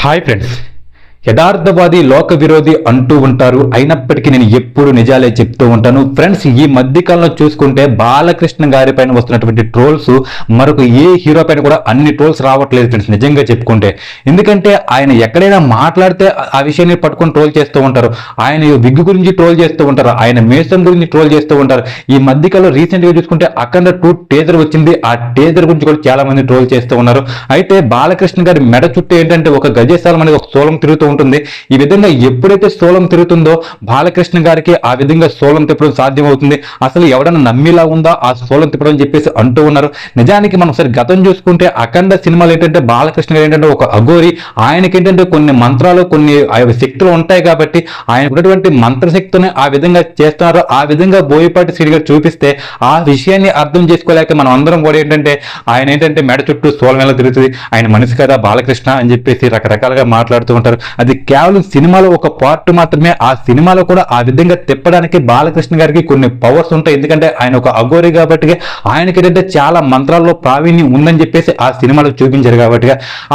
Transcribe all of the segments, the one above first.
Hi friends. Yatharthavadi లోక విరోధి అంటూ ఉంటారు. అయినప్పటికీ నేను ఎప్పుడు నిజాలే చెప్తూ ఉంటాను ఫ్రెండ్స్. ఈ మధ్యకాలంలో చూసుకుంటే బాలకృష్ణ గారి పైన వస్తున్నటువంటి ట్రోల్స్ మరొక ఏ హీరో పైన కూడా అన్ని ట్రోల్స్ రావట్లేదు ఫ్రెండ్స్, నిజంగా చెప్పుకుంటే. ఎందుకంటే ఆయన ఎక్కడైనా మాట్లాడితే ఆ విషయాన్ని పట్టుకొని ట్రోల్ చేస్తూ ఉంటారు. ఆయన విగ్గు గురించి ట్రోల్ చేస్తూ ఉంటారు, ఆయన మేసం గురించి ట్రోల్ చేస్తూ ఉంటారు. ఈ మధ్యకాలంలో రీసెంట్ గా చూసుకుంటే అఖండ 2 టీజర్ వచ్చింది. ఆ టీజర్ గురించి కూడా చాలా మంది ట్రోల్ చేస్తూ ఉన్నారు. అయితే బాలకృష్ణ గారి మెడ చుట్టూ ఏంటంటే ఒక గజేశాలం అనేది ఒక సోలం తిరుగుతూ ఉంటుంది. ఈ విధంగా ఎప్పుడైతే సోలం తిరుగుతుందో బాలకృష్ణ గారికి ఆ విధంగా సోలం తిప్పడం సాధ్యమవుతుంది. అసలు ఎవడన్నా నమ్మిలా ఉందా ఆ సోలం తిప్పడం అని చెప్పేసి అంటూ ఉన్నారు. నిజానికి మనం ఒకసారి గతం చూసుకుంటే అఖండ సినిమాలు ఏంటంటే బాలకృష్ణ గారు ఏంటంటే ఒక అఘోరి. ఆయనకి ఏంటంటే కొన్ని మంత్రాలు కొన్ని శక్తులు ఉంటాయి కాబట్టి ఆయన ఉన్నటువంటి మంత్రశక్తిని ఆ విధంగా చేస్తున్నారు. ఆ విధంగా బోయపాటి శ్రీ గారు చూపిస్తే ఆ విషయాన్ని అర్థం చేసుకోలేక మనం అందరం కూడా ఏంటంటే ఆయన ఏంటంటే మెడ చుట్టూ సోలం ఎలా తిరుగుతుంది, ఆయన మనిషి కదా బాలకృష్ణ అని చెప్పేసి రకరకాలుగా మాట్లాడుతూ ఉంటారు. అది కేవలం సినిమాలో ఒక పార్ట్ మాత్రమే. ఆ సినిమాలో కూడా ఆ విధంగా తిప్పడానికి బాలకృష్ణ గారికి కొన్ని పవర్స్ ఉంటాయి. ఎందుకంటే ఆయన ఒక అఘోరి కాబట్టి ఆయనకి ఏంటంటే చాలా మంత్రాల్లో ప్రావీణ్యం ఉందని చెప్పేసి ఆ సినిమాలో చూపించారు కాబట్టి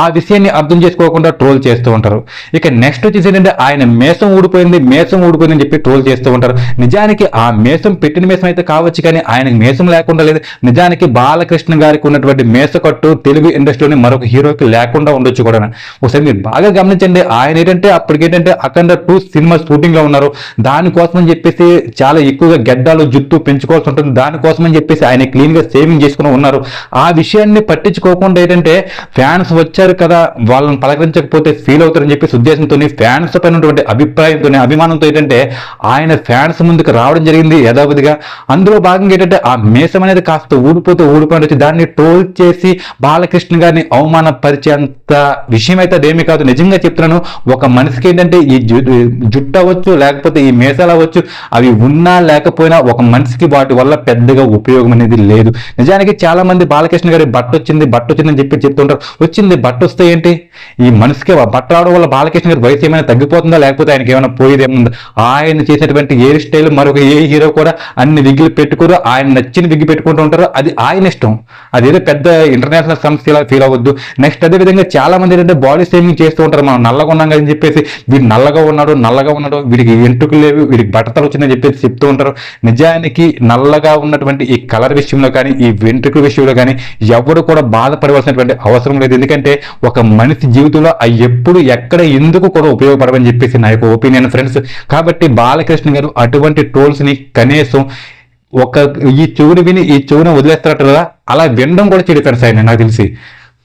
ఆ విషయాన్ని అర్థం చేసుకోకుండా ట్రోల్ చేస్తూ ఉంటారు. ఇక నెక్స్ట్ వచ్చేసి ఏంటంటే ఆయన మేసం ఊడిపోయిందని చెప్పి ట్రోల్ చేస్తూ ఉంటారు. నిజానికి ఆ మేసం పెట్టిన మేసం అయితే కావచ్చు కానీ ఆయనకి మేసం లేకుండా లేదు. నిజానికి బాలకృష్ణ గారికి ఉన్నటువంటి మేసకట్టు తెలుగు ఇండస్ట్రీలోని మరొక హీరోకి లేకుండా ఉండొచ్చు కూడా. ఒకసారి మీరు బాగా గమనించండి. ఆయన ఏంటంటే అప్పటికేంటంటే అఖండ 2 సినిమా షూటింగ్ లో ఉన్నారు. దానికోసం అని చెప్పేసి చాలా ఎక్కువగా గెడ్డాలు జుట్టు పెంచుకోవాల్సి ఉంటుంది. దానికోసం అని చెప్పేసి ఆయన క్లీన్ గా సేవింగ్ చేసుకుని ఉన్నారు. ఆ విషయాన్ని పట్టించుకోకుండా ఏంటంటే ఫ్యాన్స్ వచ్చారు కదా వాళ్ళని పలకరించకపోతే ఫీల్ అవుతారని చెప్పేసి ఉద్దేశంతో ఫ్యాన్స్ పైన ఉన్నటువంటి అభిప్రాయంతో అభిమానంతో ఏంటంటే ఆయన ఫ్యాన్స్ ముందుకు రావడం జరిగింది యథావిధిగా. అందులో భాగంగా ఏంటంటే ఆ మేసం అనేది కాస్త ఊడిపోయి వచ్చి దాన్ని ట్రోల్ చేసి బాలకృష్ణ గారిని అవమానపరిచేంత విషయం అయితే అదేమీ కాదు. నిజంగా చెప్తున్నాను, ఒక మనిషికి ఏంటంటే ఈ జుట్టు అవ్వచ్చు లేకపోతే ఈ మేసాలు అవ్వచ్చు, అవి ఉన్నా లేకపోయినా ఒక మనిషికి వాటి వల్ల పెద్దగా ఉపయోగం అనేది లేదు. నిజానికి చాలా మంది బాలకృష్ణ గారి బట్ట వచ్చిందని చెప్పి చెప్తుంటారు. వచ్చింది బట్ట వస్తే ఏంటి, ఈ మనిషికి బట్ట రావడం వల్ల బాలకృష్ణ గారి వయసు ఏమైనా తగ్గిపోతుందా లేకపోతే ఆయనకి ఏమైనా పోయేది ఏముందా? ఆయన చేసేటువంటి హెయిర్ స్టైల్ మరొక ఏ హీరో కూడా అన్ని విగ్గులు పెట్టుకోరు. ఆయన నచ్చిన విగ్గు పెట్టుకుంటూ ఉంటారు. అది ఆయన ఇష్టం. అదేదో పెద్ద ఇంటర్నేషనల్ సమస్యలా ఫీల్ అవ్వద్దు. నెక్స్ట్ అదే విధంగా చాలా మంది ఏంటంటే బాడీ షేమింగ్ చేస్తూ ఉంటారు. మనం నల్లగా ఉన్నాం అని చెప్పేసి వీడు నల్లగా ఉన్నాడు, వీడికి ఎంటుకలు లేవు, వీడికి బట్టతలు వచ్చిందని చెప్పేసి చెప్తూ ఉంటారు. నిజానికి నల్లగా ఉన్నటువంటి ఈ కలర్ విషయంలో కానీ ఈ వెంట్రుకల విషయంలో కానీ ఎవరు కూడా బాధపడవలసినటువంటి అవసరం లేదు. ఎందుకంటే ఒక మనిషి జీవితంలో అవి ఎప్పుడు ఎక్కడ ఎందుకు కూడా ఉపయోగపడవని చెప్పేసి నా యొక్క ఒపీనియన్ ఫ్రెండ్స్. కాబట్టి బాలకృష్ణ గారు అటువంటి ట్రోల్స్ ని కనీసం ఈ చెవుని విని ఈ చెవుని వదిలేస్తారట కదా, అలా వినడం కూడా చెడు ఫ్రెండ్స్ ఆయన నాకు తెలిసి.